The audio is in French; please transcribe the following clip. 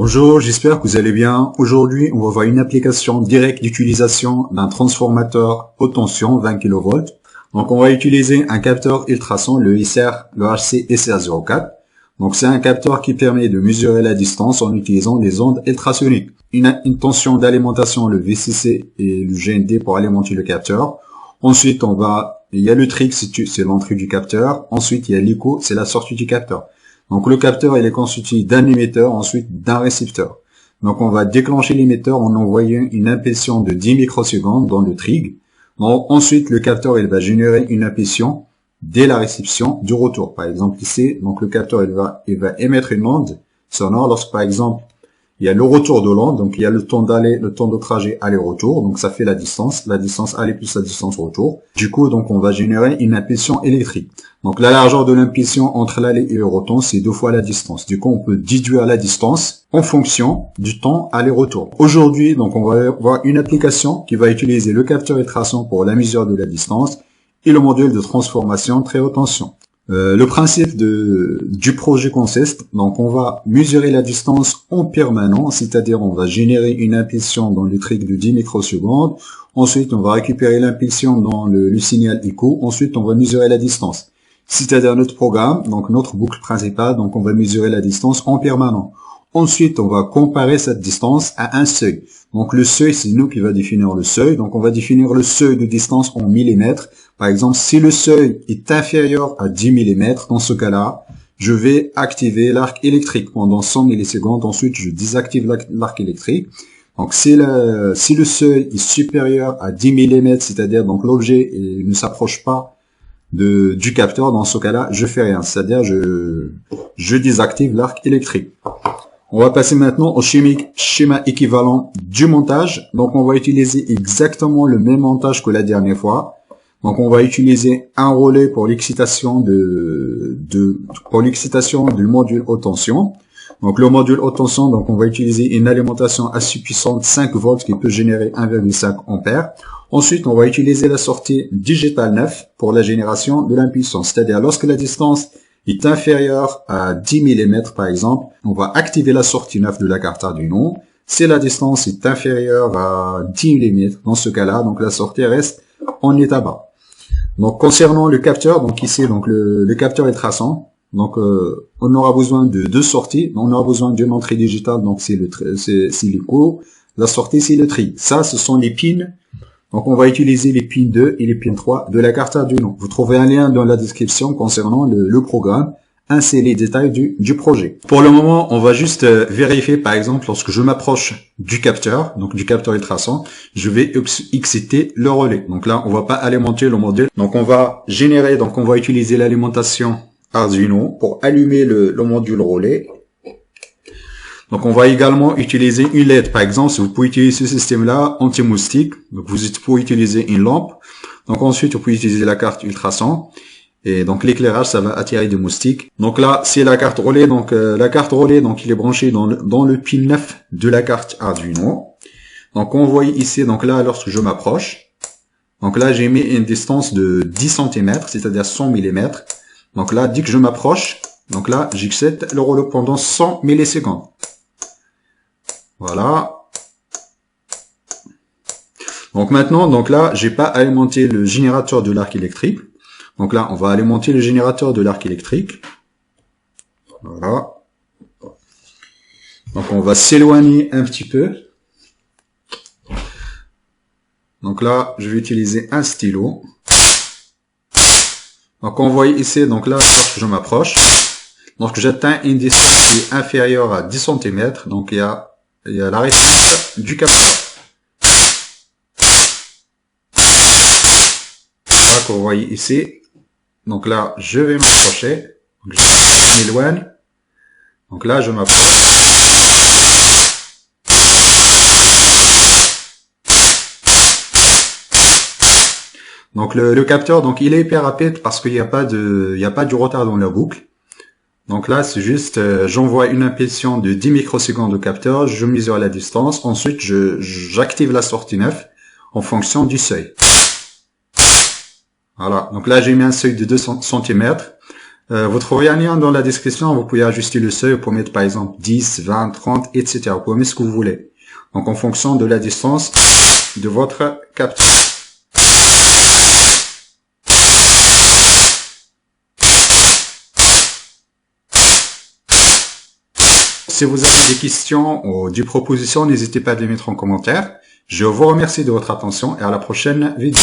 Bonjour, j'espère que vous allez bien. Aujourd'hui, on va voir une application directe d'utilisation d'un transformateur haute tension 20 kV. Donc, on va utiliser un capteur ultrason, le HC SR04. Donc, c'est un capteur qui permet de mesurer la distance en utilisant des ondes ultrasoniques. Une tension d'alimentation, le VCC et le GND pour alimenter le capteur. Ensuite, il y a le trig, c'est l'entrée du capteur. Ensuite, il y a l'ICO, c'est la sortie du capteur. Donc le capteur, il est constitué d'un émetteur, ensuite d'un récepteur. Donc on va déclencher l'émetteur en envoyant une impulsion de 10 microsecondes dans le trig. Donc, ensuite, le capteur, il va générer une impulsion dès la réception du retour. Par exemple, ici, donc le capteur, il va émettre une onde sonore lorsque, par exemple, il y a le retour de l'onde, donc il y a le temps d'aller, le temps de trajet aller-retour, donc ça fait la distance aller plus la distance retour. Du coup, donc on va générer une impulsion électrique. Donc la largeur de l'impulsion entre l'aller et le retour, c'est 2 fois la distance. Du coup, on peut déduire la distance en fonction du temps aller-retour. Aujourd'hui, donc on va voir une application qui va utiliser le capteur ultrason pour la mesure de la distance et le module de transformation très haute tension. Le principe du projet consiste, donc on va mesurer la distance en permanence, c'est-à-dire on va générer une impulsion dans le trig de 10 microsecondes, ensuite on va récupérer l'impulsion dans le signal ICO, ensuite on va mesurer la distance. C'est-à-dire notre programme, donc notre boucle principale, donc on va mesurer la distance en permanence. Ensuite, on va comparer cette distance à un seuil. Donc le seuil, c'est nous qui va définir le seuil. Donc on va définir le seuil de distance en millimètres. Par exemple, si le seuil est inférieur à 10 millimètres, dans ce cas-là, je vais activer l'arc électrique pendant 100 millisecondes. Ensuite, je désactive l'arc électrique. Donc si le seuil est supérieur à 10 millimètres, c'est-à-dire donc l'objet ne s'approche pas du capteur, dans ce cas-là, je fais rien. C'est-à-dire je désactive l'arc électrique. On va passer maintenant au schéma équivalent du montage. Donc, on va utiliser exactement le même montage que la dernière fois. Donc, on va utiliser un relais pour l'excitation du module haute tension. Donc, le module haute tension, donc, on va utiliser une alimentation assez puissante 5 volts qui peut générer 1,5 ampères. Ensuite, on va utiliser la sortie digitale 9 pour la génération de l'impulsion. C'est-à-dire, lorsque la distance est inférieur à 10 mm par exemple, on va activer la sortie 9 de la carte Arduino. Si la distance est inférieure à 10 mm, dans ce cas-là, donc la sortie reste en état bas. Donc concernant le capteur, donc ici donc le capteur ultrason, donc on aura besoin de 2 sorties, on aura besoin d'une entrée digitale, donc c'est l'ICO, la sortie c'est le trig. Ça, ce sont les pins. Donc, on va utiliser les pins 2 et les pins 3 de la carte Arduino. Vous trouverez un lien dans la description concernant le programme, ainsi les détails du projet. Pour le moment, on va juste vérifier, par exemple, lorsque je m'approche du capteur, donc du capteur ultrason, je vais exciter le relais. Donc là, on va pas alimenter le module. Donc, on va utiliser l'alimentation Arduino pour allumer le module relais. Donc, on va également utiliser une LED. Par exemple, si vous pouvez utiliser ce système-là anti-moustique, donc vous pouvez utiliser une lampe. Donc, ensuite, vous pouvez utiliser la carte ultrason. Et donc, l'éclairage, ça va attirer des moustiques. Donc là, c'est la carte relais. Donc, la carte relais, donc, il est branché dans le pin 9 de la carte Arduino. Donc, on voit ici, donc là, lorsque je m'approche. Donc là, j'ai mis une distance de 10 cm, c'est-à-dire 100 mm. Donc là, dès que je m'approche, donc là, j'excite le relais pendant 100 millisecondes. Voilà. Donc maintenant, donc là, j'ai pas alimenté le générateur de l'arc électrique. Donc là, on va alimenter le générateur de l'arc électrique. Voilà. Donc on va s'éloigner un petit peu. Donc là, je vais utiliser un stylo. Donc on voit ici, donc là, lorsque je m'approche, donc j'atteins une distance qui est inférieure à 10 cm. Donc il y a la réponse du capteur. Voilà qu'on voit ici. Donc là, je vais m'approcher. Je m'éloigne. Donc là, je m'approche. Donc le capteur, donc il est hyper rapide parce qu'il n'y a pas du retard dans la boucle. Donc là, c'est juste, j'envoie une impulsion de 10 microsecondes au capteur, je mesure la distance, ensuite j'active la sortie 9 en fonction du seuil. Voilà, donc là j'ai mis un seuil de 2 cm. Vous trouvez un lien dans la description, vous pouvez ajuster le seuil, vous pouvez mettre par exemple 10, 20, 30, etc. Vous pouvez mettre ce que vous voulez. Donc en fonction de la distance de votre capteur. Si vous avez des questions ou des propositions, n'hésitez pas à les mettre en commentaire. Je vous remercie de votre attention et à la prochaine vidéo.